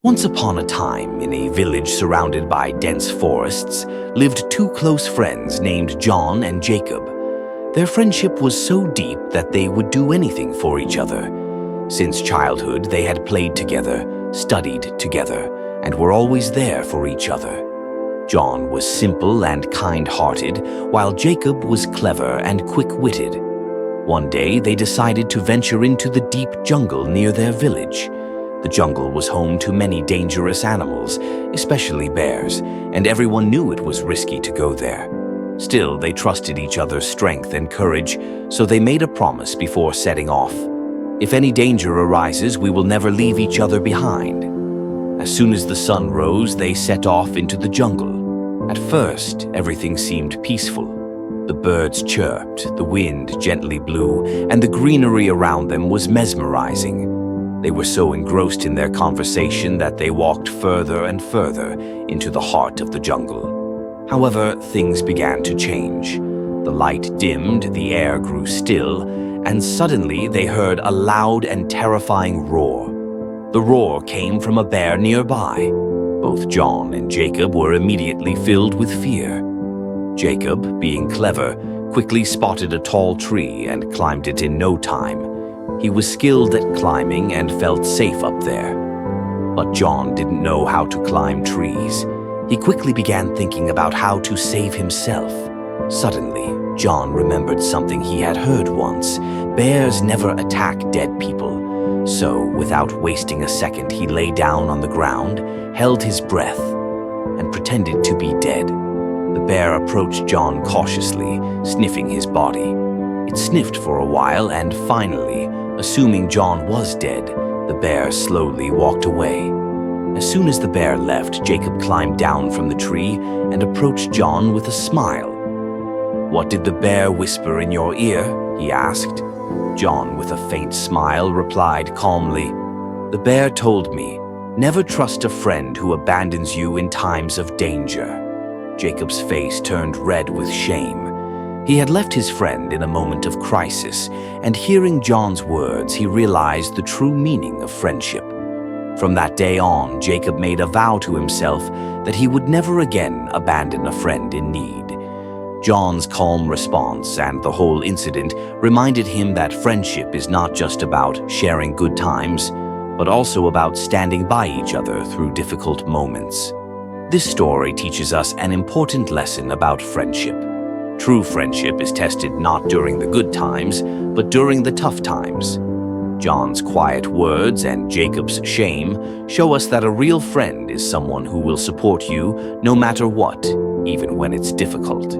Once upon a time, in a village surrounded by dense forests, lived two close friends named John and Jacob. Their friendship was so deep that they would do anything for each other. Since childhood, they had played together, studied together, and were always there for each other. John was simple and kind-hearted, while Jacob was clever and quick-witted. One day, they decided to venture into the deep jungle near their village. The jungle was home to many dangerous animals, especially bears, and everyone knew it was risky to go there. Still, they trusted each other's strength and courage, so they made a promise before setting off. If any danger arises, we will never leave each other behind. As soon as the sun rose, they set off into the jungle. At first, everything seemed peaceful. The birds chirped, the wind gently blew, and the greenery around them was mesmerizing. They were so engrossed in their conversation that they walked further and further into the heart of the jungle. However, things began to change. The light dimmed, the air grew still, and suddenly they heard a loud and terrifying roar. The roar came from a bear nearby. Both John and Jacob were immediately filled with fear. Jacob, being clever, quickly spotted a tall tree and climbed it in no time. He was skilled at climbing and felt safe up there. But John didn't know how to climb trees. He quickly began thinking about how to save himself. Suddenly, John remembered something he had heard once. Bears never attack dead people. So, without wasting a second, he lay down on the ground, held his breath, and pretended to be dead. The bear approached John cautiously, sniffing his body. It sniffed for a while and finally, assuming John was dead, the bear slowly walked away. As soon as the bear left, Jacob climbed down from the tree and approached John with a smile. "What did the bear whisper in your ear?" he asked. John, with a faint smile, replied calmly, "The bear told me, never trust a friend who abandons you in times of danger." Jacob's face turned red with shame. He had left his friend in a moment of crisis, and hearing John's words, he realized the true meaning of friendship. From that day on, Jacob made a vow to himself that he would never again abandon a friend in need. John's calm response and the whole incident reminded him that friendship is not just about sharing good times, but also about standing by each other through difficult moments. This story teaches us an important lesson about friendship. True friendship is tested not during the good times, but during the tough times. John's quiet words and Jacob's shame show us that a real friend is someone who will support you no matter what, even when it's difficult.